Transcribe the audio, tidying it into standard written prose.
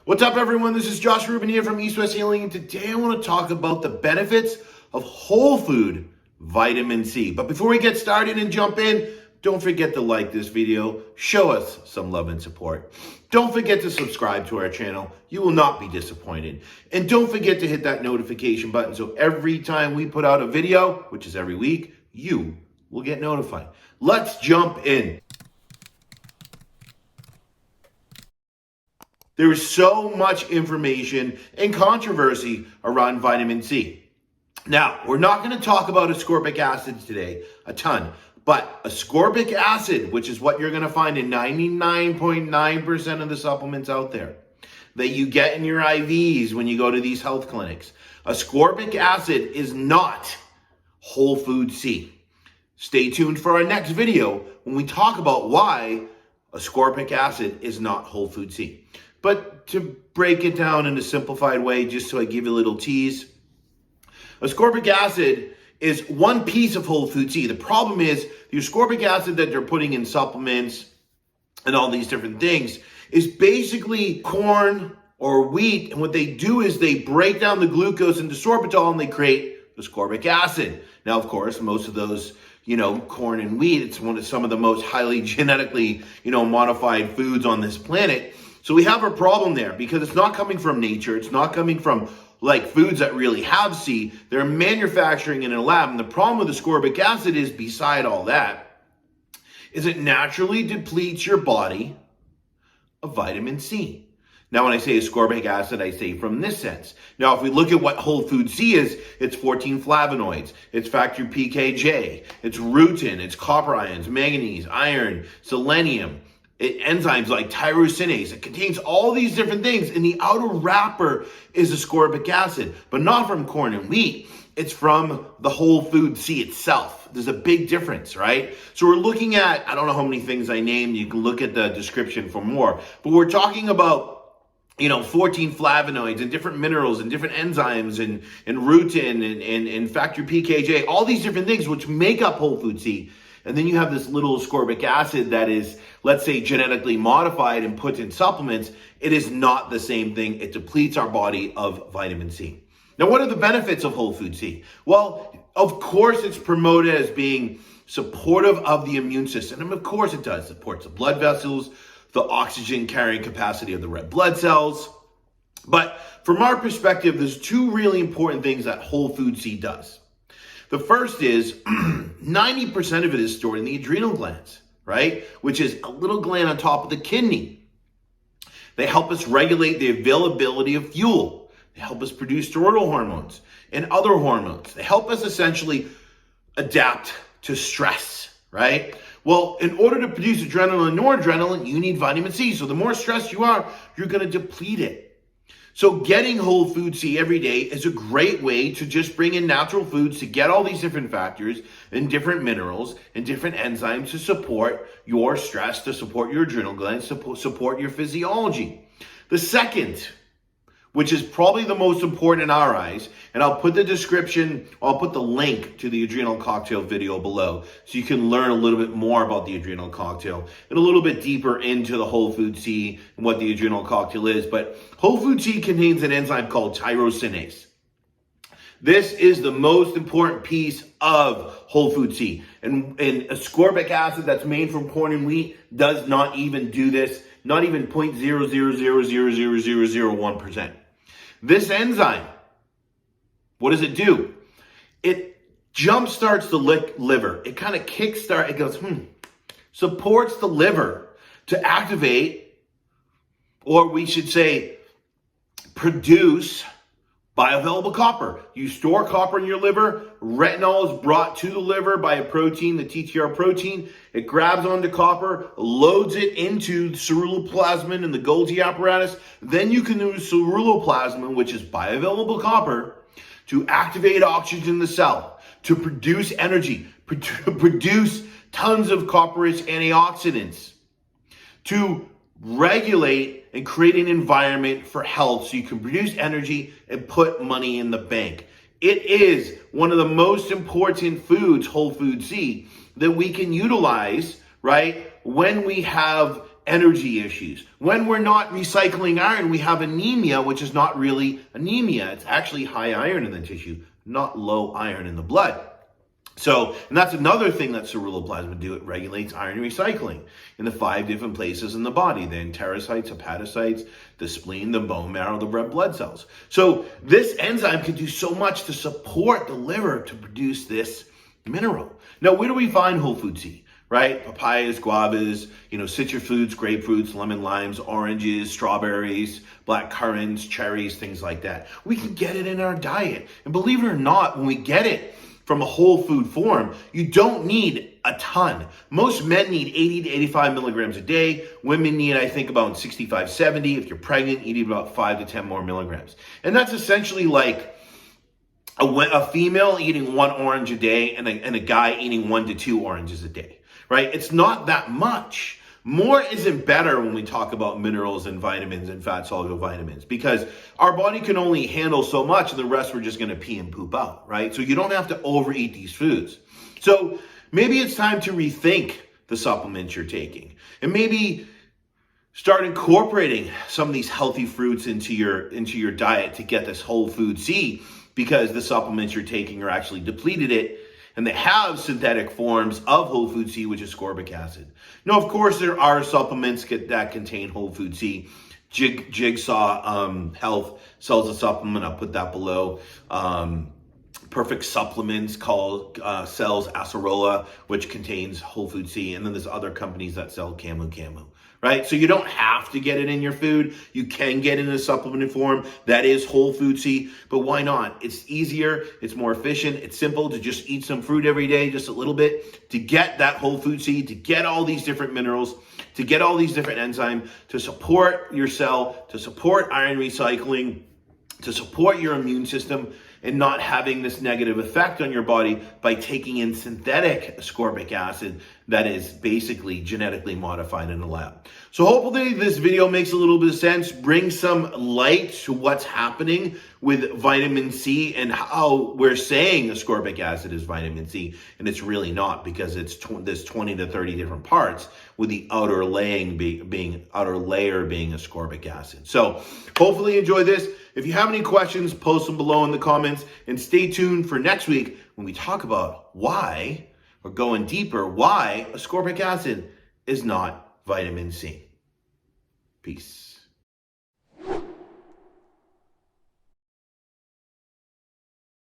What's up, everyone? This is Josh Rubin here from East West Healing, and today I want to talk about the benefits of whole food vitamin C. But before we get started and jump in, don't forget to like this video, show us some love and support. Don't forget to subscribe to our channel. You will not be disappointed. And don't forget to hit that notification button so every time we put out a video, which is every week, you will get notified. Let's jump in. There is so much information and controversy around vitamin C. Now, we're not going to talk about ascorbic acid today, a ton, but ascorbic acid, which is what you're going to find in 99.9% of the supplements out there that you get in your IVs when you go to these health clinics. Ascorbic acid is not whole food C. Stay tuned for our next video when we talk about why ascorbic acid is not whole food C. But to break it down in a simplified way, just so I give you a little tease, ascorbic acid is one piece of whole food C. The problem is the ascorbic acid that they're putting in supplements and all these different things is basically corn or wheat. And what they do is they break down the glucose into sorbitol and they create ascorbic acid. Now, of course, most of those, corn and wheat, it's some of the most highly genetically, modified foods on this planet. So we have a problem there because it's not coming from nature. It's not coming from foods that really have C. They're manufacturing in a lab. And the problem with ascorbic acid is, beside all that, is it naturally depletes your body of vitamin C. Now, when I say ascorbic acid, I say from this sense. Now, if we look at what whole food C is, it's 14 flavonoids, it's factor PKJ, it's rutin, it's copper ions, manganese, iron, selenium, enzymes like tyrosinase. It contains all these different things, and the outer wrapper is ascorbic acid, but not from corn and wheat. It's from the whole food C itself. There's a big difference, right? So we're looking at, I don't know how many things I named. You can look at the description for more, but we're talking about 14 flavonoids and different minerals and different enzymes and rutin and factor PKJ, all these different things which make up whole food C. And then you have this little ascorbic acid that is, let's say, genetically modified and put in supplements. It is not the same thing. It depletes our body of vitamin C. Now, what are the benefits of whole food C? Well, of course, it's promoted as being supportive of the immune system. And of course it does. It supports the blood vessels, the oxygen carrying capacity of the red blood cells. But from our perspective, there's two really important things that whole food C does. The first is 90% of it is stored in the adrenal glands, right? Which is a little gland on top of the kidney. They help us regulate the availability of fuel. They help us produce steroidal hormones and other hormones. They help us essentially adapt to stress, right? Well, in order to produce adrenaline and noradrenaline, you need vitamin C. So the more stressed you are, you're going to deplete it. So getting whole food C every day is a great way to just bring in natural foods to get all these different factors and different minerals and different enzymes to support your stress, to support your adrenal glands, to support your physiology. The second, which is probably the most important in our eyes, and I'll put the link to the adrenal cocktail video below so you can learn a little bit more about the adrenal cocktail and a little bit deeper into the whole food C and what the adrenal cocktail is. But whole food C contains an enzyme called tyrosinase. This is the most important piece of whole food C. And ascorbic acid that's made from corn and wheat does not even do this, not even 0.0000001%. This enzyme, what does it do? It jumpstarts the liver. It kind of kickstarts, it goes, supports the liver to activate, or we should say, produce bioavailable copper. You store copper in your liver. Retinol is brought to the liver by a protein, the TTR protein. It grabs onto copper, loads it into ceruloplasmin and the Golgi apparatus. Then you can use ceruloplasmin, which is bioavailable copper, to activate oxygen in the cell, to produce energy, produce tons of copper-rich antioxidants, to regulate and create an environment for health so you can produce energy and put money in the bank. It is one of the most important foods, whole food C, that we can utilize, right, when we have energy issues. When we're not recycling iron, we have anemia, which is not really anemia. It's actually high iron in the tissue, not low iron in the blood. So, and that's another thing that ceruloplasmin do. It regulates iron recycling in the 5 different places in the body: the enterocytes, hepatocytes, the spleen, the bone marrow, the red blood cells. So this enzyme can do so much to support the liver to produce this mineral. Now, where do we find whole food C? Right? Papayas, guavas, citrus fruits, grapefruits, lemon, limes, oranges, strawberries, black currants, cherries, things like that. We can get it in our diet. And believe it or not, when we get it from a whole food form, you don't need a ton. Most men need 80 to 85 milligrams a day. Women need, I think, about 65, 70. If you're pregnant, you need about 5 to 10 more milligrams. And that's essentially like a female eating 1 orange a day and a guy eating 1 to 2 oranges a day, right? It's not that much. More isn't better when we talk about minerals and vitamins and fat-soluble vitamins, because our body can only handle so much and the rest we're just going to pee and poop out, right? So you don't have to overeat these foods. So maybe it's time to rethink the supplements you're taking and maybe start incorporating some of these healthy fruits into your diet to get this whole food C, because the supplements you're taking are actually depleted it. And they have synthetic forms of whole food C, which is ascorbic acid. Now, of course, there are supplements that contain whole food C. Jigsaw Health sells a supplement. I'll put that below. Perfect Supplements sells acerola, which contains whole food C. And then there's other companies that sell camu. Right? So you don't have to get it in your food. You can get it in a supplemented form that is whole food C, but why not? It's easier, it's more efficient, it's simple to just eat some fruit every day, just a little bit, to get that whole food C, to get all these different minerals, to get all these different enzymes, to support your cell, to support iron recycling, to support your immune system, and not having this negative effect on your body by taking in synthetic ascorbic acid that is basically genetically modified in a lab. So hopefully this video makes a little bit of sense, brings some light to what's happening with vitamin C and how we're saying ascorbic acid is vitamin C, and it's really not, because it's there's 20 to 30 different parts, with the outer layer being ascorbic acid. So hopefully you enjoy this. If you have any questions, post them below in the comments, and stay tuned for next week when we talk about why, or going deeper, why ascorbic acid is not vitamin C. Peace.